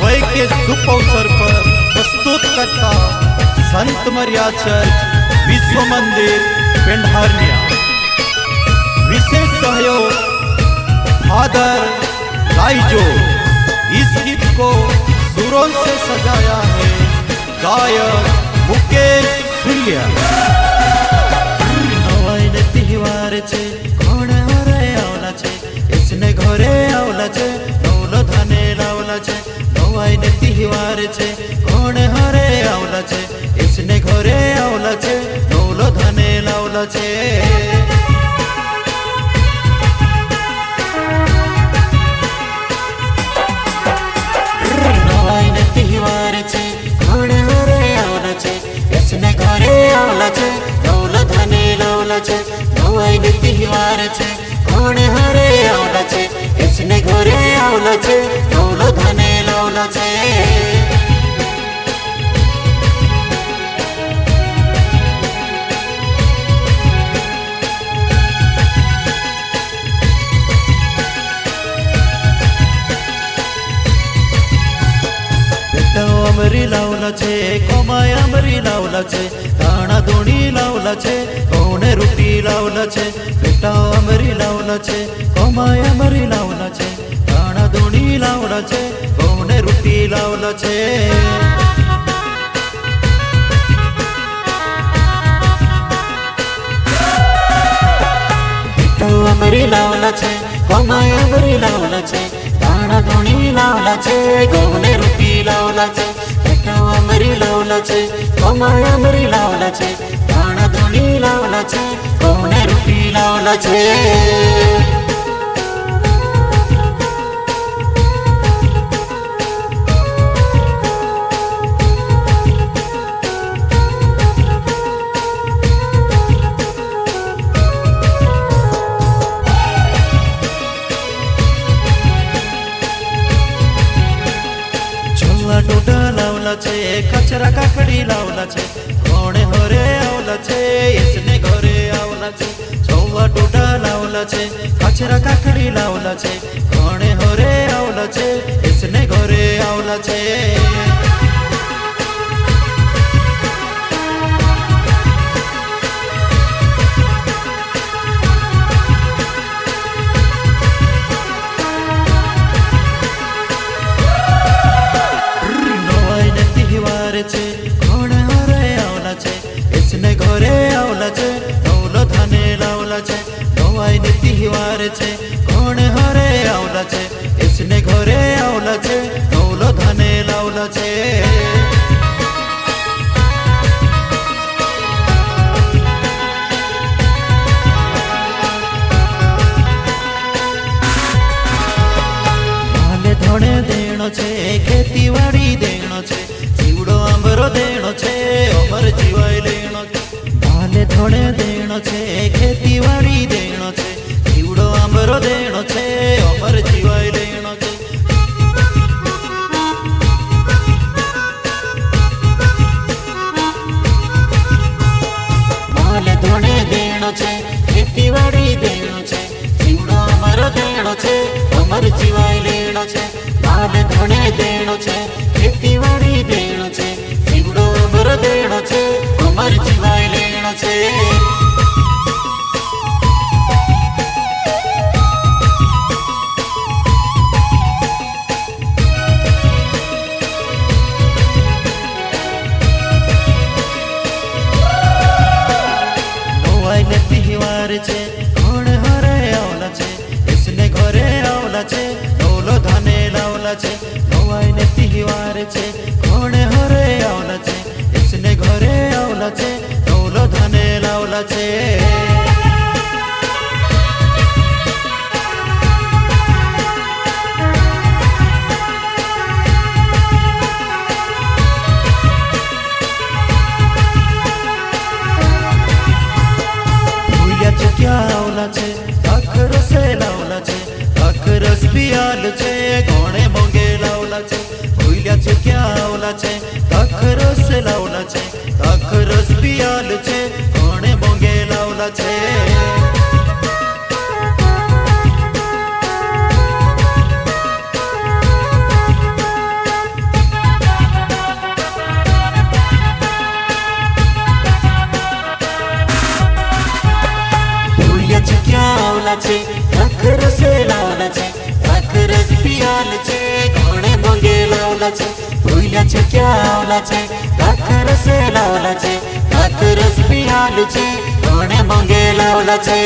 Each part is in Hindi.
वय के शुभ अवसर पर प्रस्तुत करता संत मरिया चर्च विश्व मंदिर पेंढारनिया। विशेष सहयोग फादर लाइजो। इस गीत को सुरों से सजाया है गायक मुकेश सूर्या। नवाईने तिहार छे कोण हरे आवला छे इसने घरे आवला छे नवलो धाने लावला छे। नवाईने तिहार छे कोण हरे आवला छे इसने घरे आवला छे नवलो धाने लावला छे। नवाईने तिहार छे कोण हरे आवला छे इसने घरे आवला छे नवलो धाने लावला छे। नवाईने तिहार छे कोण हरे आवला छे इसने घरे आवला छे नवलो धाने लावला छे। अमरी लावला छे कोमाय अमरी लावला छे दाणा दोणी लावला छे कोणे रुटी लावला छे। बेटा अमरी लावला छे कोमाय अमरी लावला छे दाणा दोणी लावला छे कोणे रुटी लावला छे। बेटा अमरी लावला छे कोमाय अमरी लावला छे दाणा दोणी लावला छे कोणे रुटी लावला छे। बेटा अमरी लावला छे कोमाय अमरी लावला छे दाणा दोणी लावला छे कोणे रुटी लावला छे। टोटा लावला छे कचरा काकड़ी लावला छे कोणे होरे आवला छे इसने घरे आवला छे। छौवा टोटा लावला छे कचरा काकड़ी लावला छे कोणे होरे आवला छे इसने घरे आवला छे। छे कोण हरे आवला छे इसने घरे आवला छे नवलो धाने लावला छे। नवाईने तिहार छे कोण हरे आवला छे इसने घरे आवला छे नवलो धाने लावला छे। माले धोणे देणो छे खेतीवाड़ी देणो छे जीवड़ो आंबरो देणो छे अमर जीवाय लेणो छे। माले धोणे देणो छे खेतीवाड़ी देणो छे जीवड़ो आंबरो देणो छे अमर जीवाय लेणो छे। माले धोणे देणो छे खेतीवाड़ी देणो छे जीवड़ो आंबरो देणो छे अमर जीवाय लेणो छे। माले धोणे देणो छे खेतीवाड़ी देणो छे जीवड़ो आंबरो देणो छे अमर जीवाय लेणो छे। नवाईने तिहार छे कोण हरे आवला छे इसने घरे आवला छे नवलो धाने लावला छे। नवाईने तिहार छे कोण हरे आवला छे इसने घरे आवला छे नवलो धाने लावला छे। क्या आवला छे अखरस लावला छे अखरस पियाल छे कोणे मोंगे लावला छे। भूल्या छे क्या आवला छे अखरस लावला छे अखरस पियाल छे कोणे मोंगे लावला छे। लावला छे भूल्या छे क्या आवला छे दाखर से लावला छे दाखरस पियालू छे कोणे मंगे लावला छे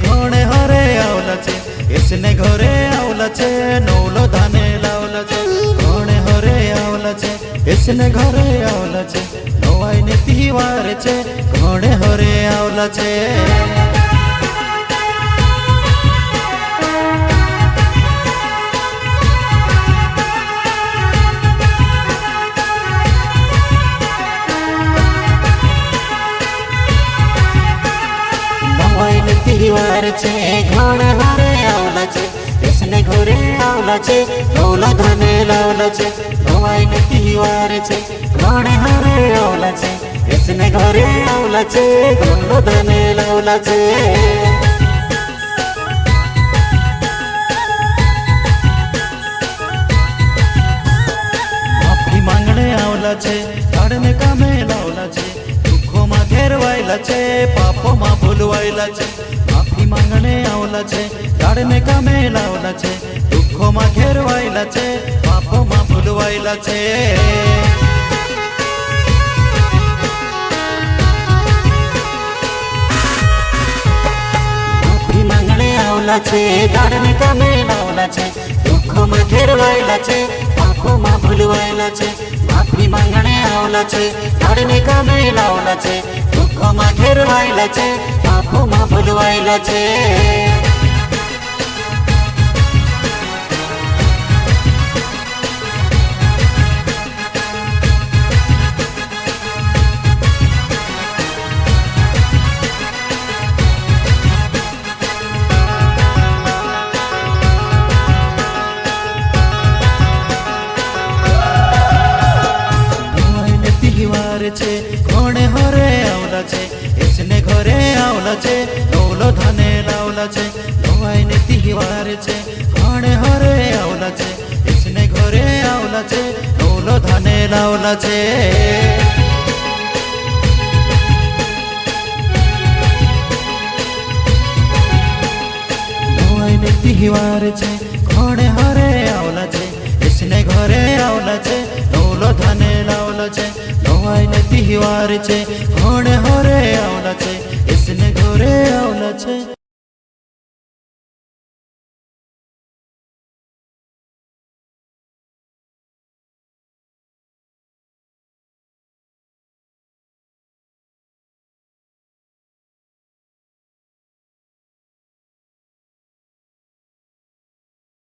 घोड़े हरे आवला छे इसने घरे आवला छे नौलो धाने लावला छे घोड़े हरे आवला छे इसने घरे आवला छे नवाई ने तिवार छे घोड़े हरे आवला छे तिवार छे घोड़े हरे आवला छे इसने घरे आवला छे नौलो धाने लावला छे नवाई ने तिवार छे घोड़े हरे आवला छे इसने घरे आवला छे नौलो धाने लावला छे माफी मांगणे आवला छे काढणे कामे लावला छे दुखो मा घेरवायला छे पापो मा भूलवायला छे माफी मांगणे आवला छे काढणे कामे लावला छे दुखो मा घेरवायला छे पापो मा भूलवायला छे माफी मांगणे आवला छे काढणे कामे लावला छे दुखो मा घेरवायला छे पापो मा भूलवायला छे माफी मांगणे आवला छे काढणे कामे लावला छे दुखो मा घेरवायला छे पापो मा भूलवायला छे घोड़े हरे आवला छे इसने घरे आवला छे नौलो धाने लावला छे नवाई ने तिवार छे घोड़े हरे आवला छे इसने घरे आवला छे नौलो धाने लावला छे नवाई ने तिवार छे घोड़े हरे आवला छे इसने घरे आवला छे नौलो धाने लावला छे नवाई ने तिवार छे घोड़े हरे आवला छे इसने घरे आवला छे।